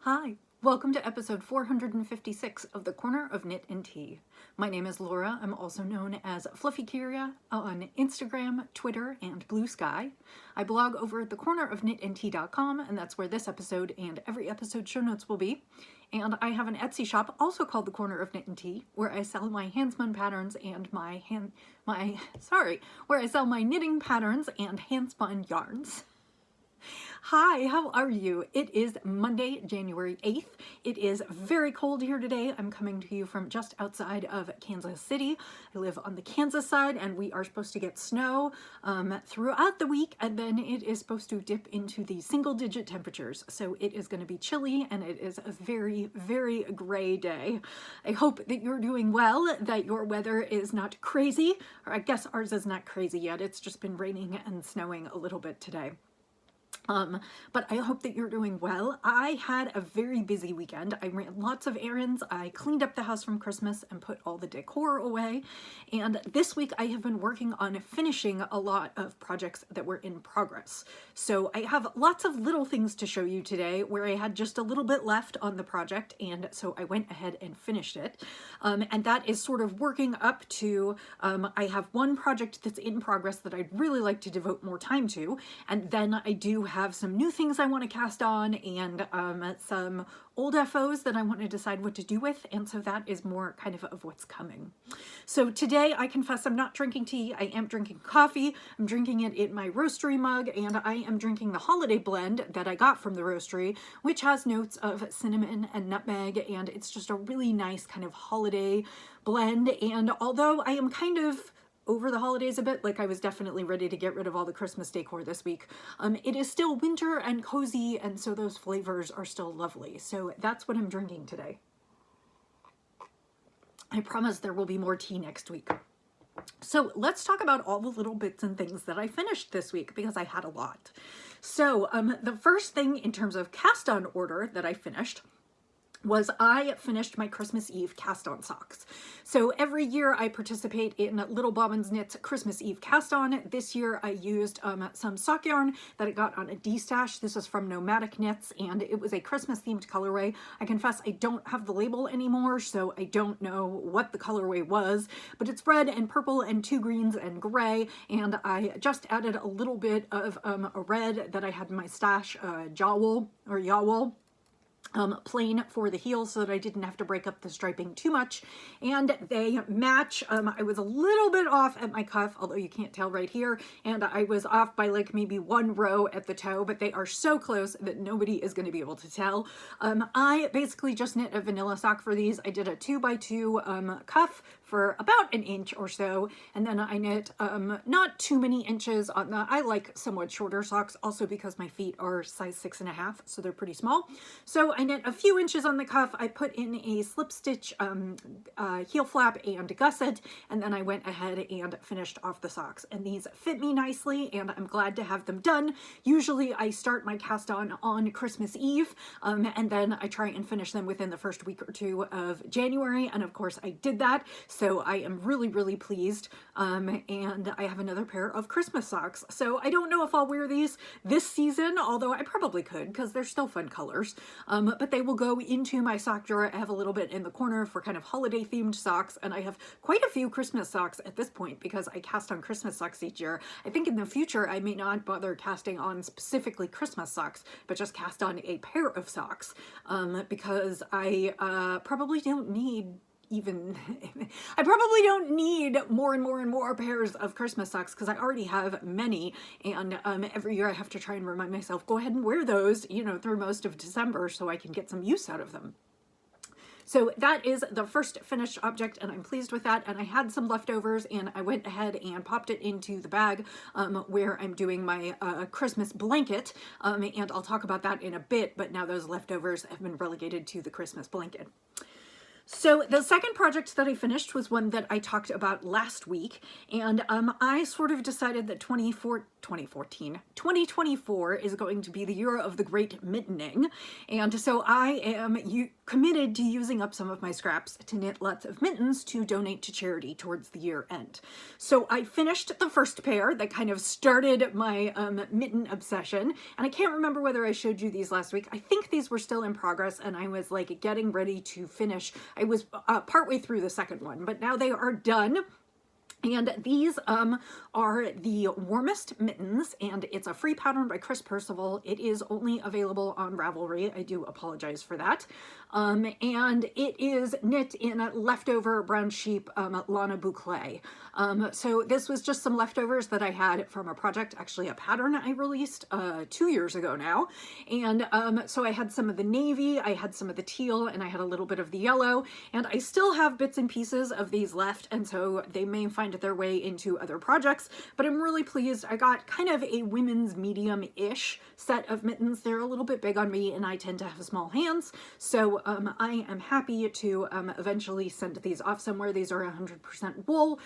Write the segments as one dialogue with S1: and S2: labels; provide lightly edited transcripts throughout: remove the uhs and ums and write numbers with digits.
S1: Hi, welcome to episode 456 of the Corner of Knit and Tea. My name is Laura. I'm also known as Fluffy Kyria on Instagram, Twitter, and Blue Sky. I blog over at thecornerofknitandtea.com, and that's where this episode and every episode show notes will be. And I have an Etsy shop also called The Corner of Knit and Tea, where I sell my handspun patterns and where I sell my knitting patterns and handspun yarns. Hi, how are you? It is Monday, January 8th. It is very cold here today. I'm coming to you from just outside of Kansas City. I live on the Kansas side, and we are supposed to get snow throughout the week, and then it is supposed to dip into the single-digit temperatures. So it is going to be chilly, and it is a very, very gray day. I hope that you're doing well, that your weather is not crazy, or I guess ours is not crazy yet. It's just been raining and snowing a little bit today. But I hope that you're doing well. I had a very busy weekend. I ran lots of errands. I cleaned up the house from Christmas and put all the decor away. And this week I have been working on finishing a lot of projects that were in progress. So I have lots of little things to show you today where I had just a little bit left on the project, and so I went ahead and finished it. And that is sort of working up to, I have one project that's in progress that I'd really like to devote more time to, and then I do have some new things I want to cast on and some old FOs that I want to decide what to do with, and so that is more kind of what's coming. So today I confess I'm not drinking tea. I am drinking coffee. I'm drinking it in my roastery mug, and I am drinking the holiday blend that I got from the roastery, which has notes of cinnamon and nutmeg, and it's just a really nice kind of holiday blend. And although I am kind of over the holidays a bit, like I was definitely ready to get rid of all the Christmas decor this week, it is still winter and cozy, and so those flavors are still lovely. So that's what I'm drinking today. I promise there will be more tea next week. So let's talk about all the little bits and things that I finished this week, because I had a lot. So the first thing in terms of cast on order that I finished was I finished my Christmas Eve cast on socks. So every year I participate in Little Bobbins Knits Christmas Eve cast on. This year I used some sock yarn that I got on a D-stash. This is from Nomadic Knits, and it was a Christmas themed colorway. I confess I don't have the label anymore, so I don't know what the colorway was, but it's red and purple and two greens and gray, and I just added a little bit of a red that I had in my stash, Yawool, plain for the heels, so that I didn't have to break up the striping too much, and they match. I was a little bit off at my cuff, although you can't tell right here, and I was off by like maybe one row at the toe, but they are so close that nobody is going to be able to tell. I basically just knit a vanilla sock for these. I did a 2x2 cuff for about an inch or so, and then I knit not too many inches on the, I like somewhat shorter socks also because my feet are size 6.5, so they're pretty small. So I knit a few inches on the cuff. I put in a slip stitch heel flap and gusset, and then I went ahead and finished off the socks, and these fit me nicely, and I'm glad to have them done. Usually I start my cast on Christmas Eve, and then I try and finish them within the first week or two of January, and of course I did that. So I am really, really pleased, and I have another pair of Christmas socks. So I don't know if I'll wear these this season, although I probably could because they're still fun colors, but they will go into my sock drawer. I have a little bit in the corner for kind of holiday themed socks, and I have quite a few Christmas socks at this point because I cast on Christmas socks each year. I think in the future I may not bother casting on specifically Christmas socks, but just cast on a pair of socks, because I probably don't need I probably don't need more and more and more pairs of Christmas socks because I already have many, and every year I have to try and remind myself, go ahead and wear those, you know, through most of December so I can get some use out of them. So that is the first finished object, and I'm pleased with that. And I had some leftovers, and I went ahead and popped it into the bag where I'm doing my Christmas blanket, and I'll talk about that in a bit, but now those leftovers have been relegated to the Christmas blanket. So the second project that I finished was one that I talked about last week, and I sort of decided that 2024 is going to be the year of the great mittening, and so I am committed to using up some of my scraps to knit lots of mittens to donate to charity towards the year end. So I finished the first pair that kind of started my mitten obsession, and I can't remember whether I showed you these last week. I think these were still in progress, and I was like getting ready to finish. I was partway through the second one, but now they are done. And these are the Warmest Mittens, and it's a free pattern by Chris Percival. It is only available on Ravelry. I do apologize for that. And it is knit in a leftover brown sheep Lana Boucle. So this was just some leftovers that I had from a project, actually a pattern I released 2 years ago now. And so I had some of the navy, I had some of the teal, and I had a little bit of the yellow. And I still have bits and pieces of these left, and so they may find their way into other projects, but I'm really pleased. I got kind of a women's medium-ish set of mittens. They're a little bit big on me, and I tend to have small hands, so I am happy to eventually send these off somewhere. These are 100% wool.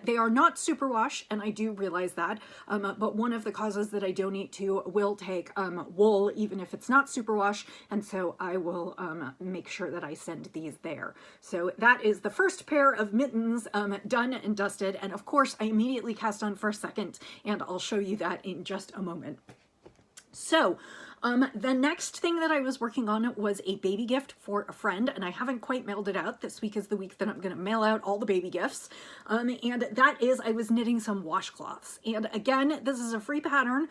S1: They are not superwash, and I do realize that, but one of the causes that I donate to will take wool, even if it's not superwash, and so I will make sure that I send these there. So that is the first pair of mittens done and dusted. And of course, I immediately cast on for a second, and I'll show you that in just a moment. So, the next thing that I was working on was a baby gift for a friend, and I haven't quite mailed it out. This week is the week that I'm going to mail out all the baby gifts, and that is I was knitting some washcloths. And again, this is a free pattern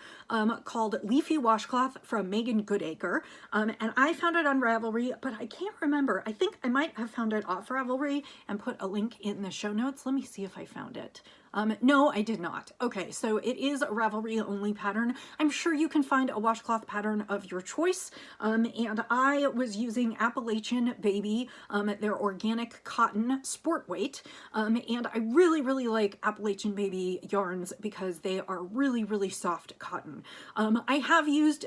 S1: called Leafy Washcloth from Megan Goodacre, and I found it on Ravelry, but I can't remember. I think I might have found it off Ravelry and put a link in the show notes. Let me see if I found it. No, I did not. Okay, so it is a Ravelry only pattern. I'm sure you can find a washcloth pattern of your choice. And I was using Appalachian Baby, their organic cotton sport weight. And I really, really like Appalachian Baby yarns because they are really, really soft cotton. I have used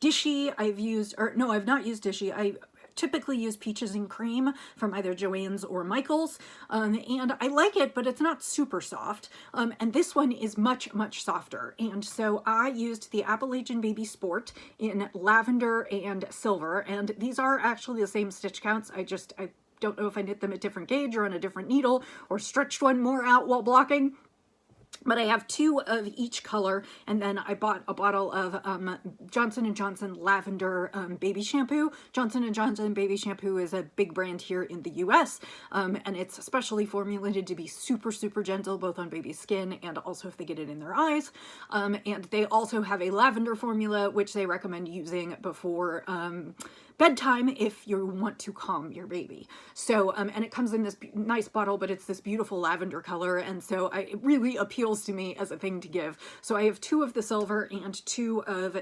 S1: Dishy. I've not used Dishy. I typically use Peaches and Cream from either Joann's or Michael's, and I like it, but it's not super soft, and this one is much, much softer, and so I used the Appalachian Baby Sport in lavender and silver, and these are actually the same stitch counts. I don't know if I knit them at different gauge or on a different needle or stretched one more out while blocking. But I have 2 of each color, and then I bought a bottle of Johnson & Johnson Lavender Baby Shampoo. Johnson & Johnson Baby Shampoo is a big brand here in the US, and it's specially formulated to be super, super gentle, both on baby's skin and also if they get it in their eyes. And they also have a lavender formula, which they recommend using before bedtime if you want to calm your baby. So, and it comes in this nice bottle, but it's this beautiful lavender color, and so it really appeals to me as a thing to give. So I have 2 of the silver and 2 of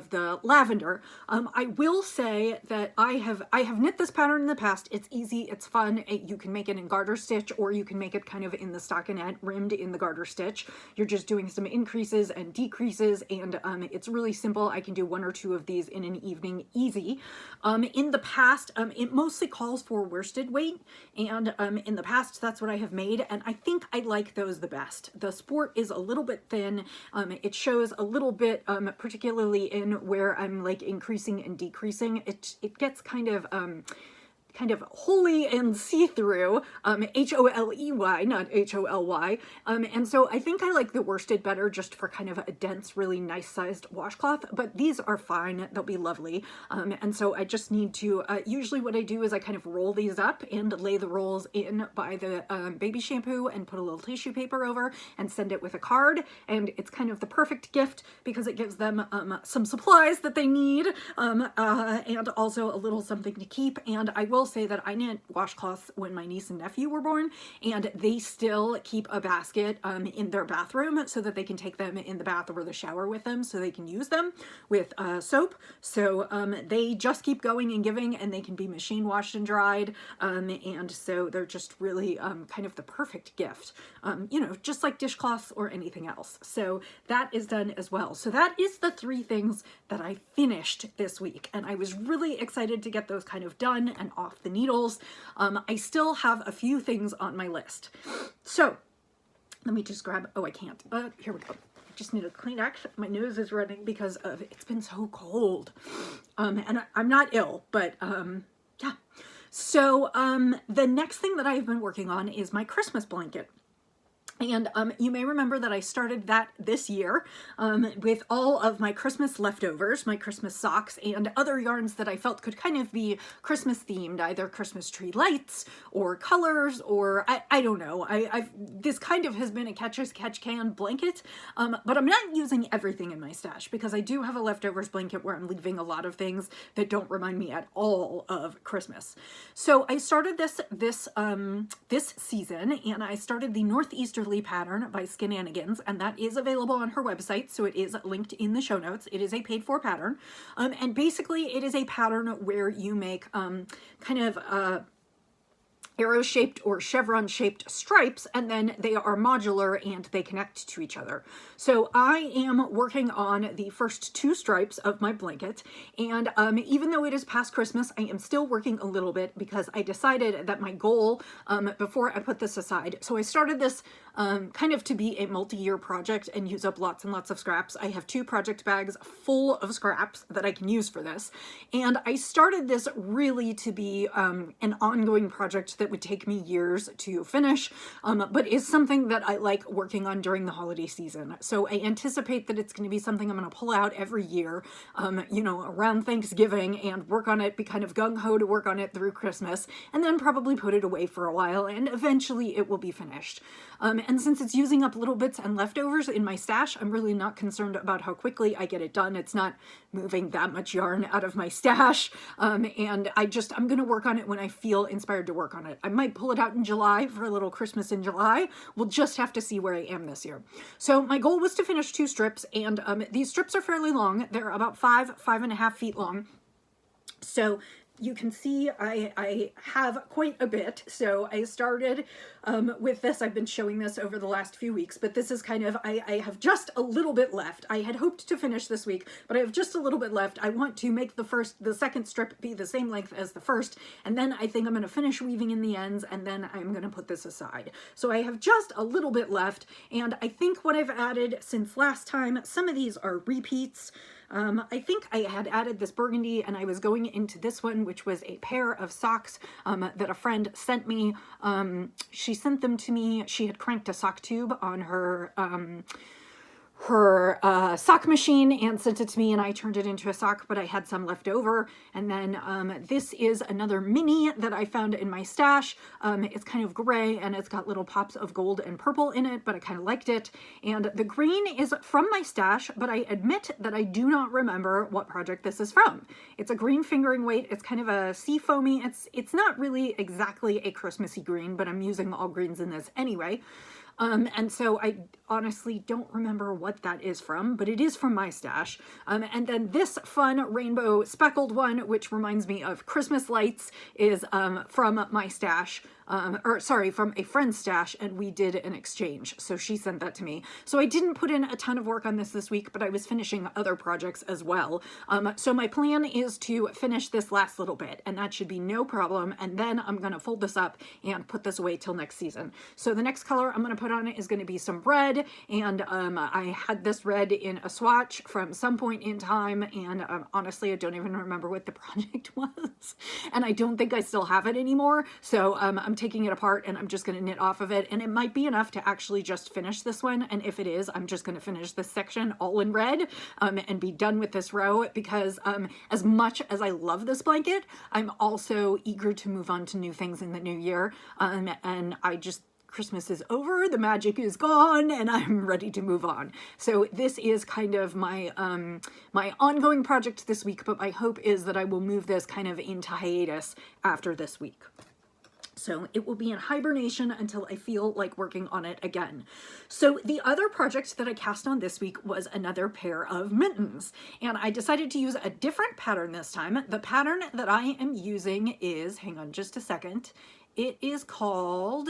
S1: the lavender. I will say that I have knit this pattern in the past. It's easy, it's fun. You can make it in garter stitch, or you can make it kind of in the stockinette rimmed in the garter stitch. You're just doing some increases and decreases, and it's really simple. I can do 1 or 2 of these in an evening easy. In the past, it mostly calls for worsted weight, and in the past that's what I have made, and I think I like those the best. The sport is a little bit thin. It shows a little bit, particularly in where I'm like increasing and decreasing. It gets kind of holy and see-through, H-O-L-E-Y, not H-O-L-Y, and so I think I like the worsted better just for kind of a dense, really nice-sized washcloth, but these are fine, they'll be lovely, and so I just need to, usually what I do is I kind of roll these up and lay the rolls in by the baby shampoo and put a little tissue paper over and send it with a card, and it's kind of the perfect gift because it gives them some supplies that they need, and also a little something to keep, and I will will say that I knit washcloths when my niece and nephew were born, and they still keep a basket in their bathroom so that they can take them in the bath or the shower with them so they can use them with soap. So they just keep going and giving, and they can be machine washed and dried, and so they're just really kind of the perfect gift, you know, just like dishcloths or anything else. So that is done as well. So that is the 3 things that I finished this week, and I was really excited to get those kind of done and off the needles. I still have a few things on my list. So let me just grab, oh, I can't. Here we go. I just need a Kleenex. My nose is running because of it's been so cold. And I'm not ill, but yeah. So the next thing that I've been working on is my Christmas blanket. And you may remember that I started that this year with all of my Christmas leftovers, my Christmas socks, and other yarns that I felt could kind of be Christmas themed, either Christmas tree lights or colors, or I don't know. This kind of has been a catch as catch can blanket, but I'm not using everything in my stash because I do have a leftovers blanket where I'm leaving a lot of things that don't remind me at all of Christmas. So I started this season, and I started the Northeasterly pattern by Skinanigans, and that is available on her website, so it is linked in the show notes. It is a paid for pattern, and basically it is a pattern where you make kind of arrow-shaped or chevron-shaped stripes, and then they are modular and they connect to each other. So I am working on the first 2 stripes of my blanket, and even though it is past Christmas, I am still working a little bit because I decided that my goal, before I put this aside, so I started this kind of to be a multi-year project and use up lots and lots of scraps. I have 2 project bags full of scraps that I can use for this, and I started this really to be an ongoing project that would take me years to finish, but is something that I like working on during the holiday season. So I anticipate that it's going to be something I'm going to pull out every year, you know, around Thanksgiving, and work on it, be kind of gung-ho to work on it through Christmas, and then probably put it away for a while, and eventually it will be finished. And since it's using up little bits and leftovers in my stash, I'm really not concerned about how quickly I get it done. It's not moving that much yarn out of my stash, and I'm going to work on it when I feel inspired to work on it. I might pull it out in July for a little Christmas in July. We'll just have to see where I am this year. So my goal was to finish 2 strips, and these strips are fairly long. They're about 5.5 feet long. So you can see I have quite a bit. So I started with this. I've been showing this over the last few weeks, but this is kind of, I have just a little bit left. I had hoped to finish this week, but I have just a little bit left. I want to make the second strip be the same length as the first, and then I think I'm going to finish weaving in the ends, and then I'm going to put this aside. So I have just a little bit left, and I think what I've added since last time, some of these are repeats. I think I had added this burgundy, and I was going into this one, which was a pair of socks that a friend sent me. She sent them to me. She had cranked a sock tube on her sock machine and sent it to me, and I turned it into a sock, but I had some left over. And then this is another mini that I found in my stash. It's kind of gray, and it's got little pops of gold and purple in it, but I kind of liked it. And the green is from my stash, but I admit that I do not remember what project this is from. It's a green fingering weight. It's kind of a sea foamy. It's not really exactly a Christmassy green, but I'm using all greens in this anyway. And so I honestly don't remember what that is from, but it is from my stash. And then this fun rainbow speckled one, which reminds me of Christmas lights, is from my stash. From a friend's stash, and we did an exchange. So she sent that to me. So I didn't put in a ton of work on this week, but I was finishing other projects as well. So my plan is to finish this last little bit, and that should be no problem. And then I'm going to fold this up and put this away till next season. So the next color I'm going to put on it is going to be some red, and I had this red in a swatch from some point in time, and honestly, I don't even remember what the project was, and I don't think I still have it anymore. So I'm taking it apart, and I'm just going to knit off of it, and it might be enough to actually just finish this one. And if it is, I'm just going to finish this section all in red and be done with this row, because as much as I love this blanket, I'm also eager to move on to new things in the new year, and I just Christmas is over, the magic is gone, and I'm ready to move on. So this is kind of my my ongoing project this week, but my hope is that I will move this kind of into hiatus after this week. So it will be in hibernation until I feel like working on it again. So the other project that I cast on this week was another pair of mittens, and I decided to use a different pattern this time. The pattern that I am using is, hang on just a second, it is called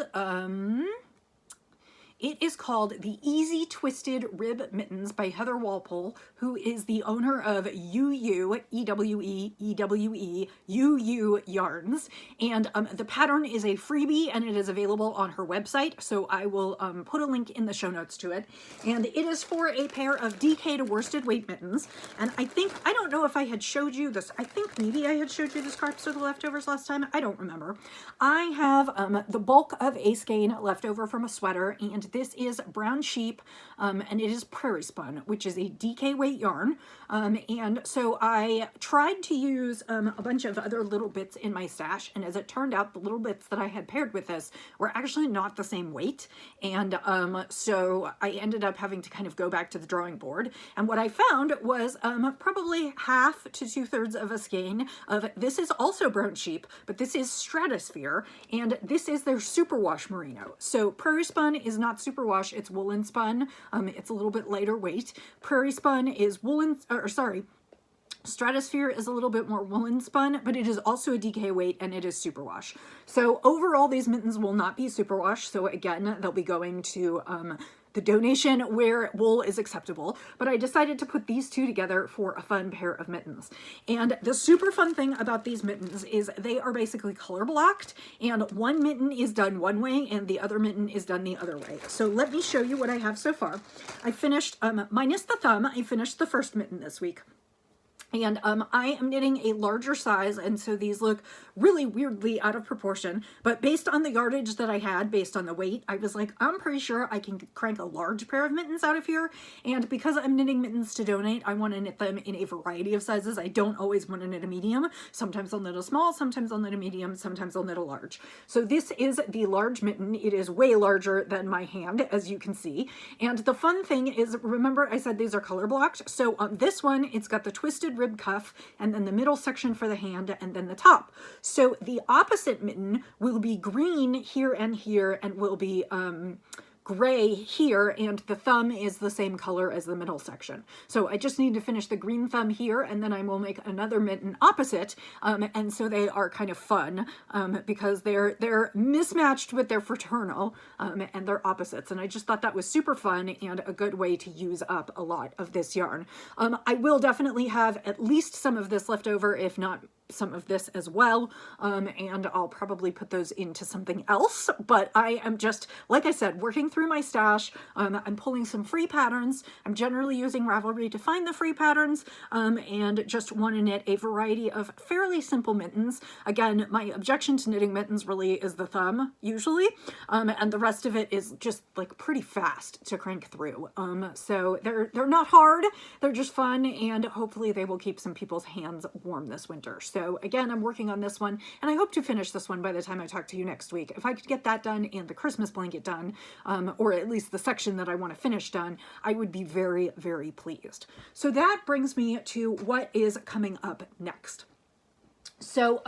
S1: the Easy Twisted Rib Mittens by Heather Walpole, who is the owner of UU, E-W-E, UU Yarns. And the pattern is a freebie, and it is available on her website, so I will put a link in the show notes to it. And it is for a pair of DK worsted weight mittens. And I don't know if I had showed you this. I think maybe I had showed you the scraps or the leftovers last time. I don't remember. I have the bulk of a skein left over from a sweater, and this is brown sheep, and it is prairie spun, which is a DK weight yarn. And so I tried to use a bunch of other little bits in my stash, and as it turned out, the little bits that I had paired with this were actually not the same weight. And so I ended up having to kind of go back to the drawing board. And what I found was probably half to 2/3 of a skein of, this is also brown sheep, but this is Stratosphere, and this is their superwash merino. So prairie spun is not superwash, it's woolen spun. It's a little bit lighter weight. Prairie spun is woolen, or sorry, Stratosphere is a little bit more woolen spun, but it is also a DK weight, and it is superwash. So overall, these mittens will not be superwash. So again, they'll be going to the donation where wool is acceptable, but I decided to put these two together for a fun pair of mittens. And the super fun thing about these mittens is they are basically color blocked, and one mitten is done one way and the other mitten is done the other way. So let me show you what I have so far. I finished, minus the thumb, I finished the first mitten this week. And I am knitting a larger size, and so these look really weirdly out of proportion, but based on the yardage that I had, based on the weight, I was like, I'm pretty sure I can crank a large pair of mittens out of here. And because I'm knitting mittens to donate, I want to knit them in a variety of sizes. I don't always want to knit a medium. Sometimes I'll knit a small, sometimes I'll knit a medium, sometimes I'll knit a large. So this is the large mitten. It is way larger than my hand, as you can see. And the fun thing is, remember I said these are color blocked? So on this one, it's got the twisted rib cuff, and then the middle section for the hand, and then the top. So the opposite mitten will be green here, and will be gray here, and the thumb is the same color as the middle section. So I just need to finish the green thumb here, and then I will make another mitten opposite, and so they are kind of fun because they're mismatched with their fraternal, and they're opposites, and I just thought that was super fun and a good way to use up a lot of this yarn. I will definitely have at least some of this left over, if not some of this as well, and I'll probably put those into something else, but I am just, like I said, working through my stash. I'm pulling some free patterns. I'm generally using Ravelry to find the free patterns, and just want to knit a variety of fairly simple mittens. Again, my objection to knitting mittens really is the thumb, usually, and the rest of it is just like pretty fast to crank through. So they're not hard, they're just fun, and hopefully they will keep some people's hands warm this winter. So again, I'm working on this one, and I hope to finish this one by the time I talk to you next week. If I could get that done and the Christmas blanket done, or at least the section that I want to finish done, I would be very, very pleased. So that brings me to what is coming up next. So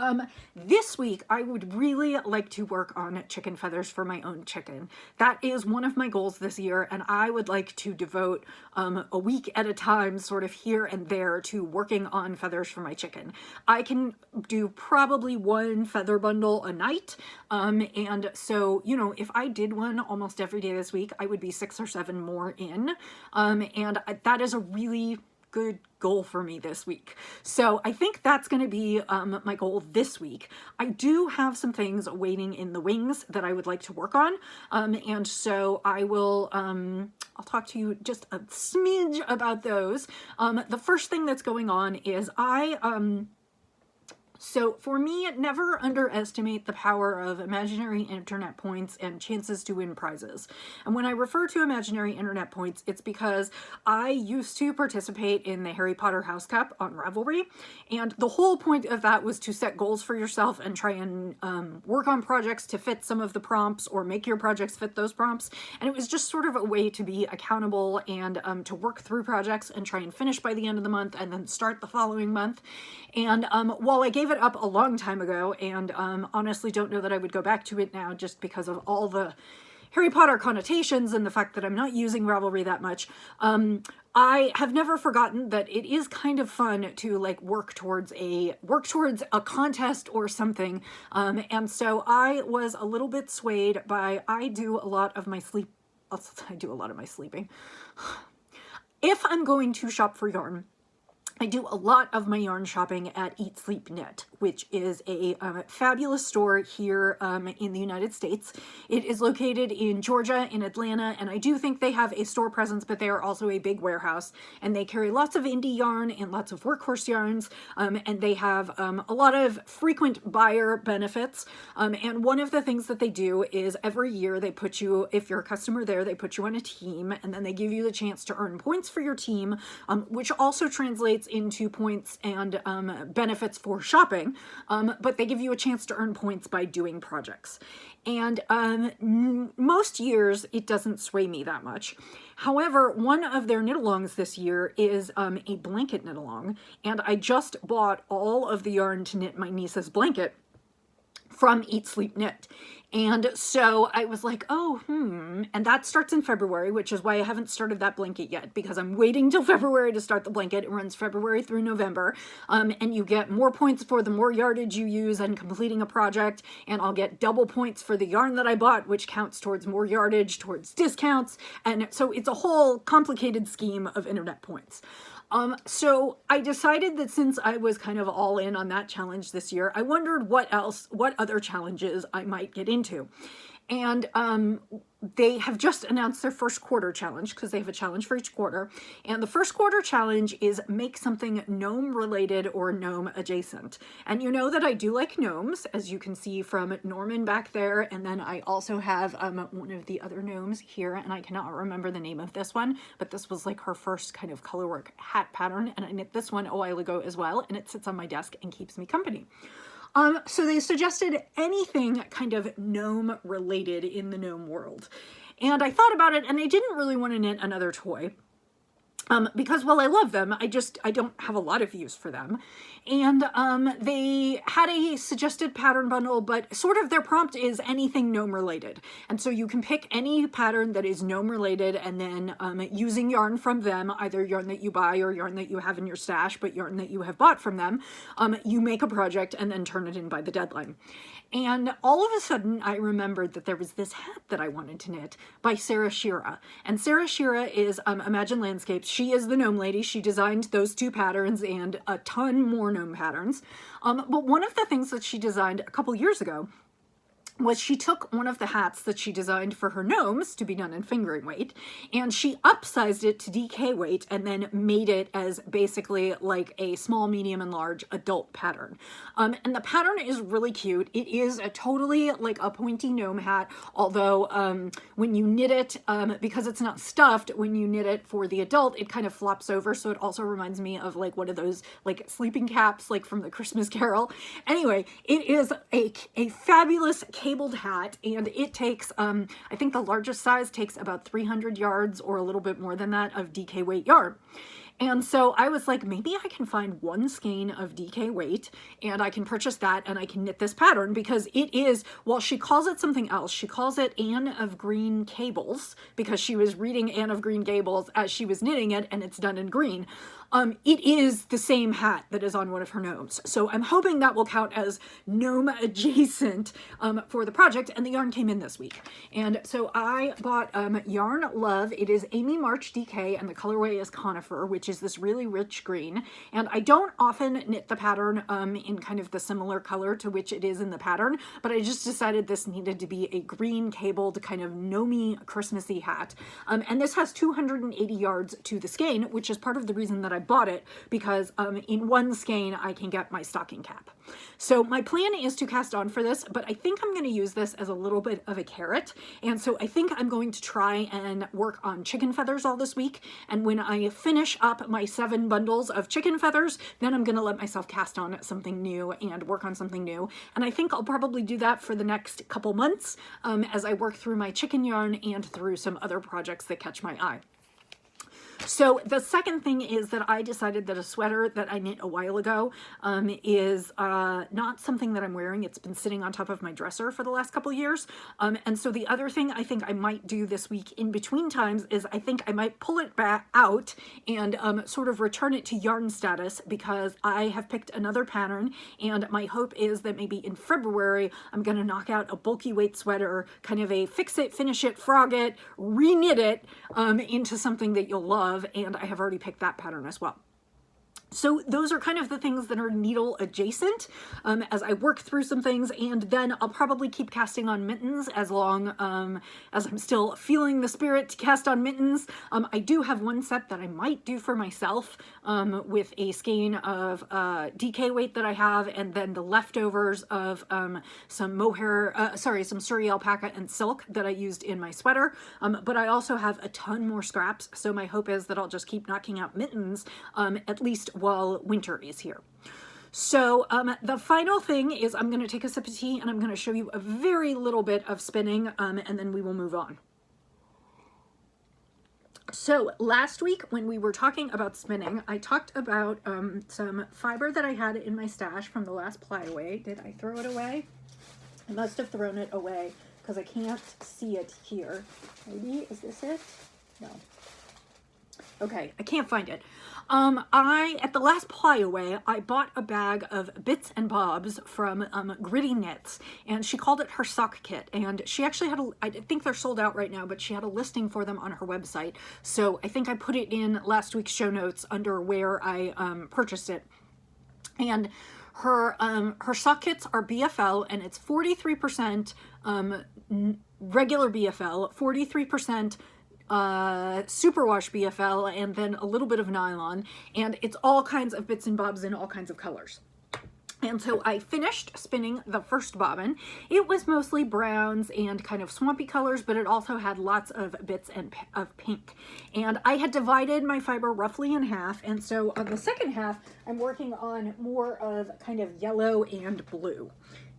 S1: this week I would really like to work on chicken feathers for my own chicken. That is one of my goals this year, and I would like to devote a week at a time, sort of here and there, to working on feathers for my chicken. I can do probably one feather bundle a night, and so, you know, if I did one almost every day this week, I would be 6 or 7 more in, and that is a really good goal for me this week. So I think that's going to be my goal this week. I do have some things waiting in the wings that I would like to work on, and so I will I'll talk to you just a smidge about those. The first thing that's going on is So for me, never underestimate the power of imaginary internet points and chances to win prizes. And when I refer to imaginary internet points, it's because I used to participate in the Harry Potter House Cup on Ravelry, and the whole point of that was to set goals for yourself and try and work on projects to fit some of the prompts or make your projects fit those prompts. And it was just sort of a way to be accountable and to work through projects and try and finish by the end of the month and then start the following month. And while I gave it up a long time ago and honestly don't know that I would go back to it now just because of all the Harry Potter connotations and the fact that I'm not using Ravelry that much, I have never forgotten that it is kind of fun to like work towards a contest or something. And so I was a little bit swayed by, I do a lot of my sleeping. If I'm going to shop for yarn, I do a lot of my yarn shopping at Eat Sleep Knit, which is a fabulous store here in the United States. It is located in Georgia, in Atlanta, and I do think they have a store presence, but they are also a big warehouse, and they carry lots of indie yarn and lots of workhorse yarns, and they have a lot of frequent buyer benefits, and one of the things that they do is every year they put you, if you're a customer there, they put you on a team, and then they give you the chance to earn points for your team, which also translates into points and benefits for shopping, but they give you a chance to earn points by doing projects. And most years it doesn't sway me that much. However, one of their knit-alongs this year is a blanket knit-along, and I just bought all of the yarn to knit my niece's blanket from Eat Sleep Knit. And so I was like, and that starts in February, which is why I haven't started that blanket yet, because I'm waiting till February to start the blanket. It runs February through November, and you get more points for the more yardage you use and completing a project, and I'll get double points for the yarn that I bought, which counts towards more yardage, towards discounts, and so it's a whole complicated scheme of internet points. So I decided that since I was kind of all in on that challenge this year, I wondered what other challenges I might get into. And they have just announced their first quarter challenge, because they have a challenge for each quarter. And the first quarter challenge is make something gnome related or gnome adjacent. And you know that I do like gnomes, as you can see from Norman back there. And then I also have one of the other gnomes here, and I cannot remember the name of this one, but this was like her first kind of colorwork hat pattern. And I knit this one a while ago as well, and it sits on my desk and keeps me company. So they suggested anything kind of gnome related in the gnome world. And I thought about it, and I didn't really want to knit another toy. Because while I love them, I don't have a lot of use for them. And they had a suggested pattern bundle, but sort of their prompt is anything gnome related. And so you can pick any pattern that is gnome related, and then using yarn from them, either yarn that you buy or yarn that you have in your stash, but yarn that you have bought from them, you make a project and then turn it in by the deadline. And all of a sudden, I remembered that there was this hat that I wanted to knit by Sarah Shira. And Sarah Shira is Imagine Landscapes. She is the gnome lady. She designed those two patterns and a ton more gnome patterns. But one of the things that she designed a couple years ago was she took one of the hats that she designed for her gnomes to be done in fingering weight, and she upsized it to DK weight and then made it as basically like a small, medium, and large adult pattern. And the pattern is really cute. It is a totally like a pointy gnome hat, although when you knit it, because it's not stuffed, when you knit it for the adult, it kind of flops over, so it also reminds me of like one of those like sleeping caps like from the Christmas Carol. Anyway, it is a fabulous cabled hat, and it takes, I think the largest size takes about 300 yards or a little bit more than that of DK weight yarn. And so I was like, maybe I can find one skein of DK weight and I can purchase that and I can knit this pattern, because it is, well, she calls it something else. She calls it Anne of Green Gables, because she was reading Anne of Green Gables as she was knitting it, and it's done in green. It is the same hat that is on one of her gnomes. So I'm hoping that will count as gnome adjacent for the project, and the yarn came in this week. And so I bought Yarn Love. It is Amy March DK, and the colorway is Conifer, which is this really rich green. And I don't often knit the pattern in kind of the similar color to which it is in the pattern, but I just decided this needed to be a green cabled kind of gnomey Christmassy hat. And this has 280 yards to the skein, which is part of the reason that I bought it because in one skein I can get my stocking cap. So my plan is to cast on for this, but I think I'm going to use this as a little bit of a carrot. And so I think I'm going to try and work on chicken feathers all this week. And when I finish up my 7 bundles of chicken feathers, then I'm going to let myself cast on something new and work on something new. And I think I'll probably do that for the next couple months as I work through my chicken yarn and through some other projects that catch my eye. So the second thing is that I decided that a sweater that I knit a while ago is not something that I'm wearing. It's been sitting on top of my dresser for the last couple years. And so the other thing I think I might do this week in between times is I think I might pull it back out and sort of return it to yarn status, because I have picked another pattern, and my hope is that maybe in February I'm going to knock out a bulky weight sweater, kind of a fix it, finish it, frog it, re-knit it into something that you'll love. And I have already picked that pattern as well. So those are kind of the things that are needle adjacent as I work through some things, and then I'll probably keep casting on mittens as long as I'm still feeling the spirit to cast on mittens. I do have one set that I might do for myself with a skein of DK weight that I have, and then the leftovers of some some Surrey alpaca and silk that I used in my sweater. But I also have a ton more scraps, so my hope is that I'll just keep knocking out mittens at least while winter is here. So the final thing is I'm going to take a sip of tea and I'm going to show you a very little bit of spinning and then we will move on. So last week when we were talking about spinning, I talked about some fiber that I had in my stash from the last ply away. Did I throw it away? I must have thrown it away because I can't see it here. Maybe, is this it? No. Okay, I can't find it. At the last ply away, I bought a bag of bits and bobs from Gritty Knits, and she called it her sock kit. And she actually had I think they're sold out right now, but she had a listing for them on her website. So I think I put it in last week's show notes under where I purchased it. And her sock kits are BFL, and it's 43% regular BFL, 43% superwash BFL, and then a little bit of nylon, and it's all kinds of bits and bobs in all kinds of colors. And so I finished spinning the first bobbin. It was mostly browns and kind of swampy colors, but it also had lots of bits of pink. And I had divided my fiber roughly in half, and so on the second half I'm working on more of kind of yellow and blue.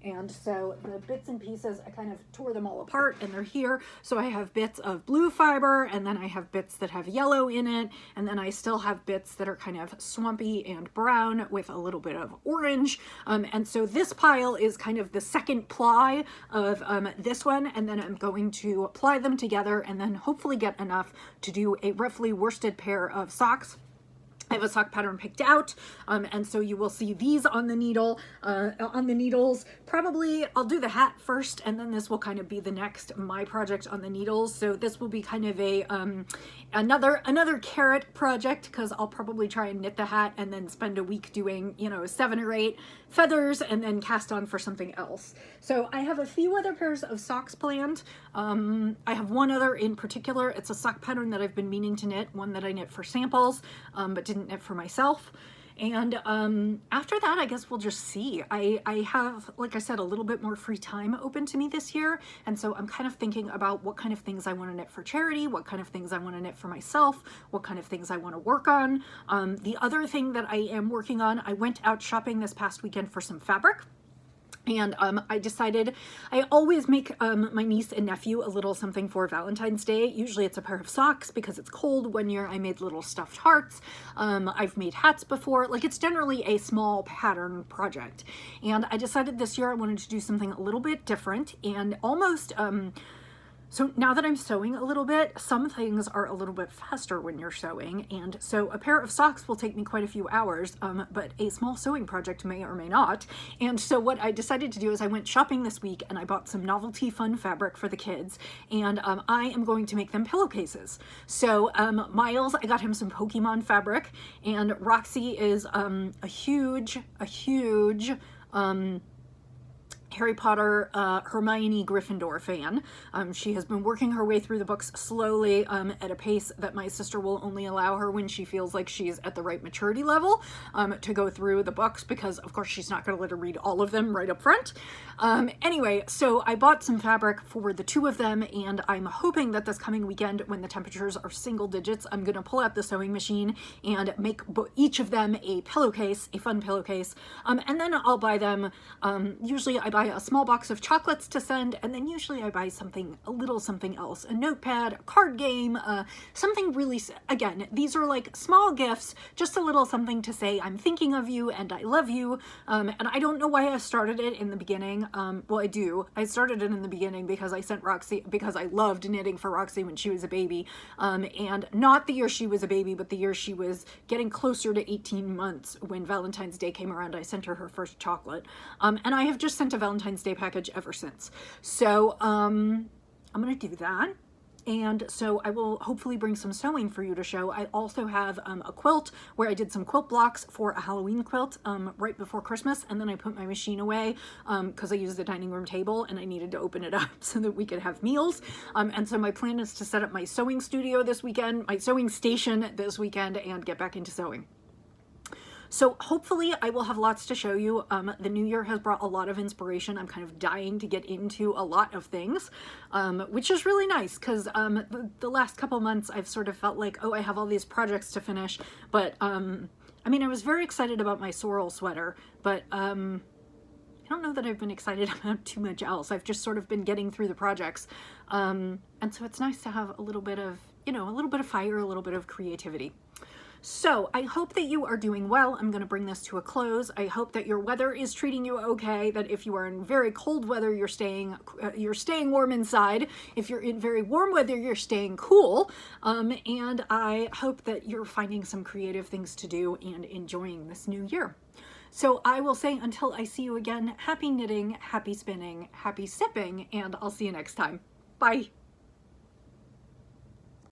S1: And so the bits and pieces, I kind of tore them all apart and they're here. So I have bits of blue fiber, and then I have bits that have yellow in it. And then I still have bits that are kind of swampy and brown with a little bit of orange. And so this pile is kind of the second ply of this one. And then I'm going to ply them together and then hopefully get enough to do a roughly worsted pair of socks. I have a sock pattern picked out, and so you will see these on the needle, on the needles. Probably I'll do the hat first, and then this will kind of be the next my project on the needles. So this will be kind of a another carrot project, because I'll probably try and knit the hat and then spend a week doing 7 or 8 feathers and then cast on for something else. So I have a few other pairs of socks planned. I have one other in particular. It's a sock pattern that I've been meaning to knit, one that I knit for samples, but didn't knit for myself. And after that, I guess we'll just see. I have, like I said, a little bit more free time open to me this year. And so I'm kind of thinking about what kind of things I want to knit for charity, what kind of things I want to knit for myself, what kind of things I want to work on. The other thing that I am working on, I went out shopping this past weekend for some fabric. And I decided I always make my niece and nephew a little something for Valentine's Day. Usually it's a pair of socks because it's cold. One year I made little stuffed hearts. I've made hats before. Like, it's generally a small pattern project. And I decided this year I wanted to do something a little bit different and almost so now that I'm sewing a little bit, some things are a little bit faster when you're sewing, and so a pair of socks will take me quite a few hours, but a small sewing project may or may not. And so what I decided to do is I went shopping this week and I bought some novelty fun fabric for the kids, and I am going to make them pillowcases. So Miles, I got him some Pokemon fabric, and Roxy is a huge Harry Potter, Hermione Gryffindor fan. She has been working her way through the books slowly at a pace that my sister will only allow her when she feels like she's at the right maturity level to go through the books, because of course she's not going to let her read all of them right up front. Anyway, so I bought some fabric for the two of them, and I'm hoping that this coming weekend, when the temperatures are single digits, I'm going to pull out the sewing machine and make each of them a pillowcase, a fun pillowcase, and then I'll buy them, usually I buy a small box of chocolates to send, and then usually I buy something, a little something else, a notepad, a card game, something really, again, these are like small gifts, just a little something to say I'm thinking of you and I love you, and I don't know why I started it in the beginning. Well, I do. I started it in the beginning because I sent Roxy, because I loved knitting for Roxy when she was a baby, and not the year she was a baby, but the year she was getting closer to 18 months when Valentine's Day came around. I sent her her first chocolate, and I have just sent a Valentine's Day package ever since. So I'm gonna do that, and so I will hopefully bring some sewing for you to show. I also have a quilt where I did some quilt blocks for a Halloween quilt right before Christmas, and then I put my machine away because I used the dining room table and I needed to open it up so that we could have meals. And so my plan is to set up my sewing studio this weekend, my sewing station this weekend, and get back into sewing. So hopefully I will have lots to show you. The new year has brought a lot of inspiration. I'm kind of dying to get into a lot of things, which is really nice, because the last couple months I've sort of felt like, oh, I have all these projects to finish, but I mean, I was very excited about my sorrel sweater, but I don't know that I've been excited about too much else. I've just sort of been getting through the projects, and so it's nice to have a little bit of, you know, a little bit of fire, a little bit of creativity. So I hope that you are doing well. I'm going to bring this to a close. I hope that your weather is treating you okay, that if you are in very cold weather, you're staying warm inside. If you're in very warm weather, you're staying cool. And I hope that you're finding some creative things to do and enjoying this new year. So I will say, until I see you again, happy knitting, happy spinning, happy sipping, and I'll see you next time. Bye.